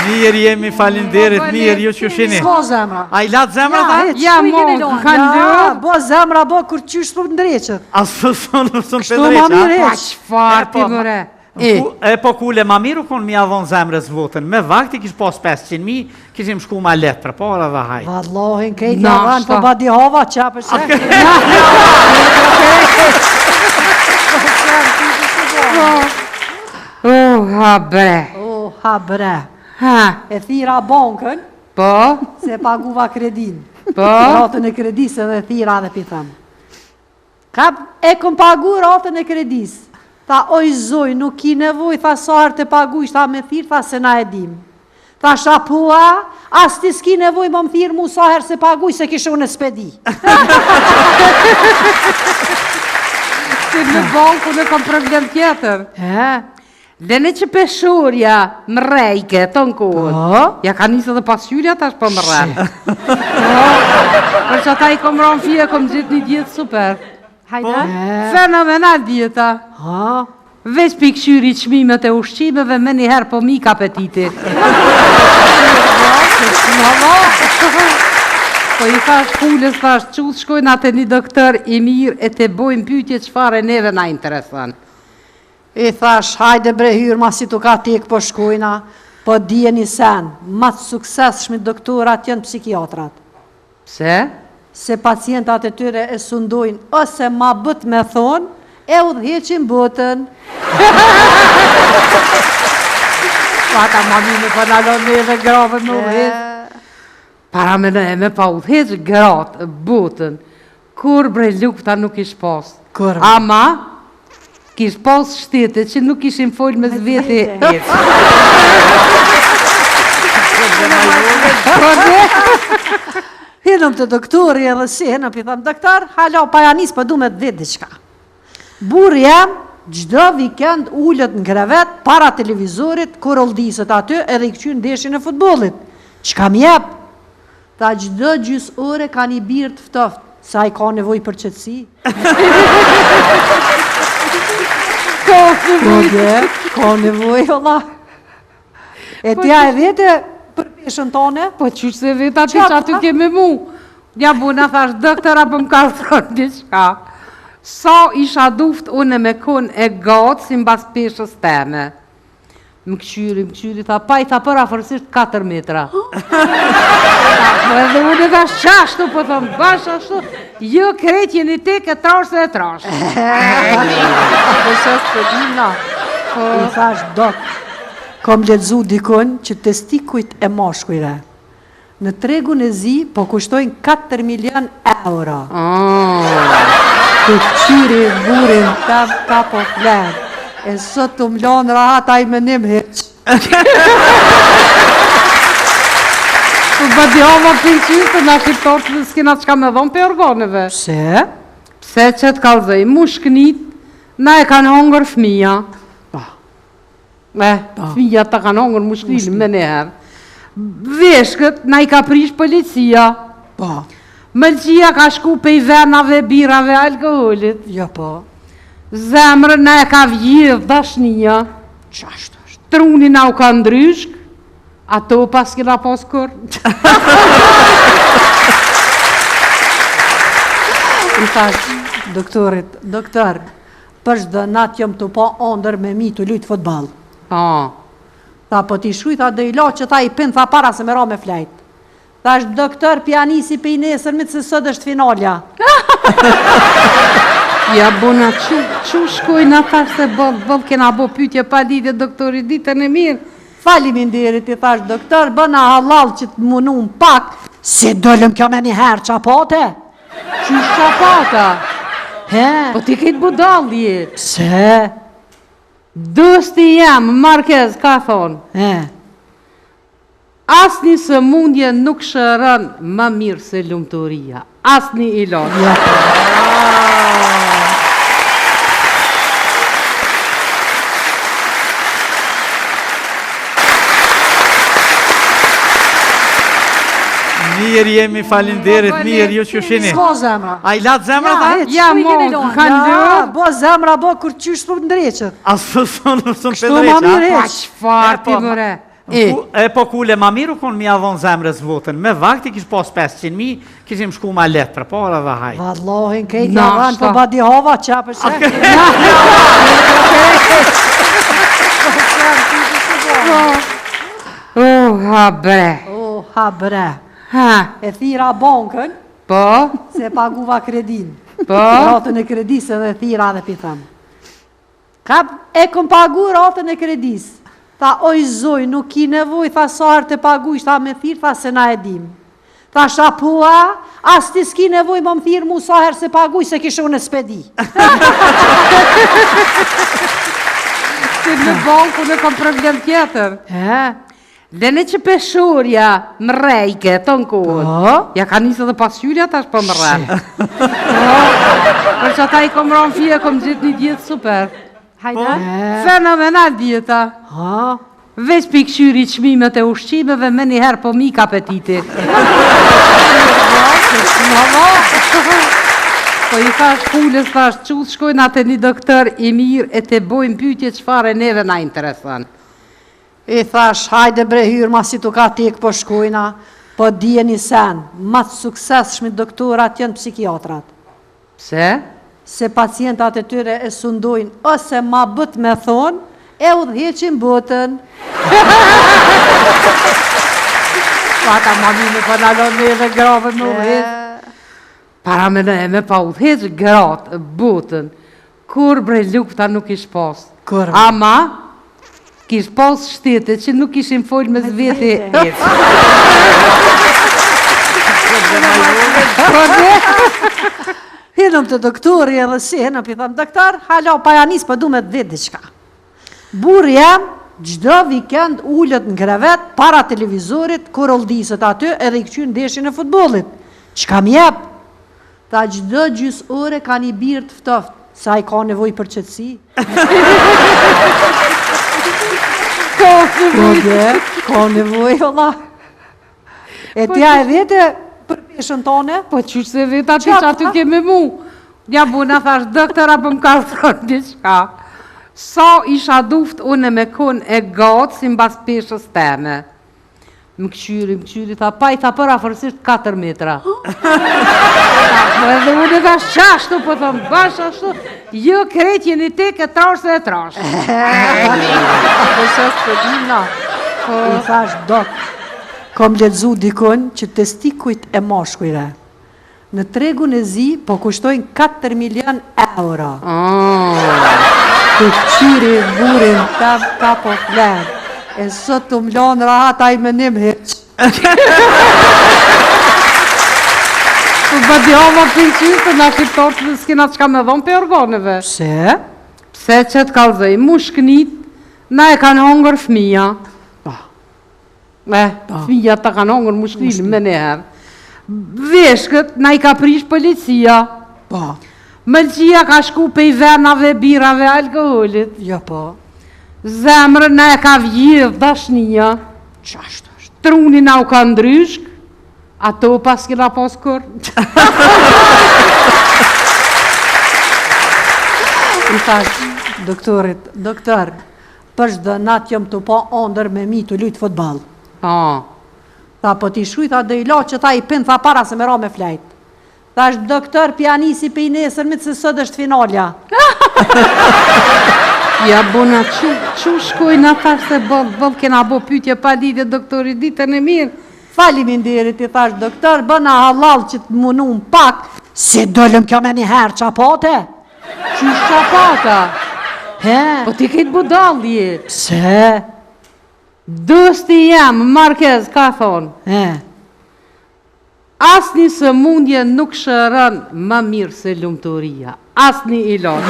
Mirë jemi, falinderit, mirë, ju që shini. S'ko zemra. A I latë zemra ta? Ja, bo zemra, bo kur qysh për ndreqët. Asë sënë Shtu pëndreqa. ma mirë Pa eq. qëfar ti mëre. E po kule ma miru konë mi avon zemrës votën. Me vakti kish pas 500.000, kishim shku ma letë për para dhe hajtë. Vallohin, kejt javan, po badi hova, qa përse. Ha bre. O, ha bre. Ha, E thira bankën, po, se paguva kredin. po. Ratën e kredisë edhe thira dhe pitëm. E këm pagu ratën e kredisë. Tha, oj zoj, nuk ki nevoj, tha sarë të paguish, tha me thirë, tha se na e dim. Tha shapua, as ti s'ki nevoj më thirë mu sa herë se paguish, se kishë unë e spedi. Se në banku në kam problem tjetër. Dhe në që peshurja më rejke, të në kohën. Ja ka njësë dhe pasyrja, tash po më rejke. Për që ata I kom ronë fje, kom gjithë një djetë super. Hajde? Fenomenal djeta. Veç pikëshyri qmimet e ushqimeve, me njëherë po mik apetiti. Po I thash pulës, thash quth shkojnë atë një doktor I mirë e te bojnë pyetje çfarë neve na intereson. I thash, hajde bre hyrë, ma si tu ka tek po shkojna, po dije një sen, ma të sukseshmi doktorat janë psikiatrat. Pse? Se pacientat e tyre e sundojnë, ose ma bët me thonë, e udhëheqin botën. Pata mami me panalon neve grave me udhëheq. Para me pa udhëheq gratë, botën, kur bre lufta nuk ish pas. Kur? Ama, kish pas shtete që nuk ishin folë me zveti hec. Hinëm të doktori edhe si, hinëm për thëmë, doktor, halo, pa janis, pa du me të dhe diqka. Burë jam, gjdo vikend ullët në krevet, para televizorit, kur oldisët aty, edhe I këqynë ndeshin e futbolit. Qka mjep? Ta gjdo gjys ore ka një birë të ftoft, sa I ka nevoj për qëtësi. Ka nevoj, Allah. E tja e vete për peshën tone? Po qysh se veta ti që aty keme mu. Ja buna thash, doktora për më ka thonë diçka. Sa isha duft une me kon e gatë si mbas peshës teme. Më këqyri, tha, pa I tha për afërsisht 4 metra. Edhe unë tha qashtu, po thëmë, bash ashtu, jo krejt jeni tek e trash dhe e trash. I thash, dok, kom ledzu dikon që testikujt e moshkujve në tregun e zi po kushtojnë 4 milion euro. Të qyri burin ka po flerë. E sot të mlonë rahat a I menim heq. Po badi hama për qytë, na shqiptarët dhe s'kena qka me dhonë për organeve. Pse? Pse që të kalzoj, mushknit, na e kanë hongër fëmija. Fëmija ta kanë hongër mushknit me neherë. Veshkët, na I ka prish policia. Mëlqia ka shku pe I venave, birave, alkoholit. Jo po. Zemrën na e ka vjedh dashnia. Qashtu është? Truni na u ka ndryshk, ato pas kena pas kur. I thash, doktorit, doktor, për shdo natë jom të po ondër me mi të lujtë futbal. Tha, po ti shuj, tha, dhe I lo që tha I pin, tha, para se me ra me flajt. Thash, doktor, pianisi për I nesër, mitë se sot është finalja. Ja bona, që shkojnë ata se bëllë kena bo pytje pa lidhje doktori ditën e mirë. Faliminderit, I thash, doktor, bëna halal që të munun pak, se dollëm kjo me një herë qapate. Që qapata? He? Po ti këtë budalje. Pse? Dosti jam, Marquez ka thonë. Asni së mundje nuk shërën më mirë se lumëturia. Asni ilon. Mirë jemi, falinderit, mirë, ju që shini. S'ko zemra. A I latë zemra ta? Ja, bo zemra, bo kur qysh për ndreqët. Asë sënë Shtu ma pëndreqa. mirë Pa heq. qëfar ti mëre. E po kule ma miru kon mi avon zemrës votën. Me vakti kish pas 500.000, kishim shku ma letër, po edhe hajt. Vallohin, kejt javan, po badi hova, qa për shek. Ha bre. Ha bre. E thira bankën, Po? se paguva kredin. Po? Ratën e kredis edhe thira dhe pitëm. E kom pagu ratën e kredis. Tha, oj zoj, nuk ki nevoj, tha sarë të pagu, ishta me thirë, tha se na e dim. Tha shapua, as ti s'ki nevoj më më thirë mu sa herë se pagu, se kishë unë e spedi. Se në banku në kam problem tjetër. Lene që peshurja më rejke, të në kohën. Ja ka njësë dhe pasyrja, tash po më rejke. Për që ta i kom ronë fje, kom gjithë një djetë super. Hajde? Fenomenal djeta. Veç për këshyri qmimet e ushqimeve, me njëherë po mik apetiti. Po i thash pulës, thash qusë, shkojnë atë një doktor i mirë e te bojnë pytje qëfare neve na interesan. I thash, hajde bre hyrë, ma si tu ka tek po shkojna, po dje një sen, ma të sukses shmi doktorat janë psikiatrat. Pse? Se pacientat e tyre e sundojnë, ose ma bët me thonë, e udheqin botën. Pata mami me panalon neve grave me udheq. Para me ne me pa udheq gratë, botën, kur bre lukta nuk ish pas. Ama, kish pas shtete që nuk ishin folë me zveti Hinëm të doktori edhe si, hinëm për thëmë, doktor, halo, pa janis, pa du me të vetë diqka. Burë jam, gjdo vikend ullët në krevet, para televizorit, kur oldisët aty, edhe i këqynë ndeshin e futbolit. Qka mjep? Ta gjdo gjys ore ka një birë të ftoft, sa i ka nevoj për qëtësi. Ka nevoj, Allah. E tja e vete për peshën tone? Po qysh se veta ti që aty keme mu. Ja buna thash, doktora për më ka thronë diqka. Sa isha duft une me kun e gatë si mbas peshës teme. Më këshyri, tha pa i tha për afërsisht 4 metra. Edhe une thash qashtu, po thëmë bash ashtu, jo krejt jeni te ke trash dhe trash. I thash, dok, kom ledzu dikon që testikujt e moshkujre. Në tregun e zi, po kushtojnë 4 milion euro. Të qyri burin, ka po flerë. E sot të mlonë rahat a i menim heq. Të bëdi hama për qysë, nga shqiptarë të s'kina qka me dhonë për organeve. Pse? Pse që të kalzëj, mu shknit, na e kanë hongër fëmija. Fëmija ta kanë hongër mu shknit me neherë. Veshkët, na i ka prish policia. Mëlqia ka shku pe i venave, birave, alkoholit. Jo po. Zemrën na e ka vjedh dashnia. Qashtu është? Truni na u ka ndryshk, ato pas kina pas kur. I thash doktorit, doktor, për shdo natë jom të po ondër me mi të lujtë futbal. Tha, po ti shkuj, tha, dhe i lo që ta i pinë, tha, para se me ra me flajt. Thash, doktor, pianisi pe i nesër, mitë se sot është finalja. Ja, bona, që shkojnë ata se bëllë kena bo pytje pa lidhje doktori ditën e mirë. Faliminderit, i thash, doktor, bëna halal që të munun pak, se dollëm kjo me një herë qapate. Që qapata? Po ti këtë budalje. Pse? Dosti jam, Marquez, ka thonë. Asni së mundje nuk shërën më mirë se lumëtoria. Asni ilon.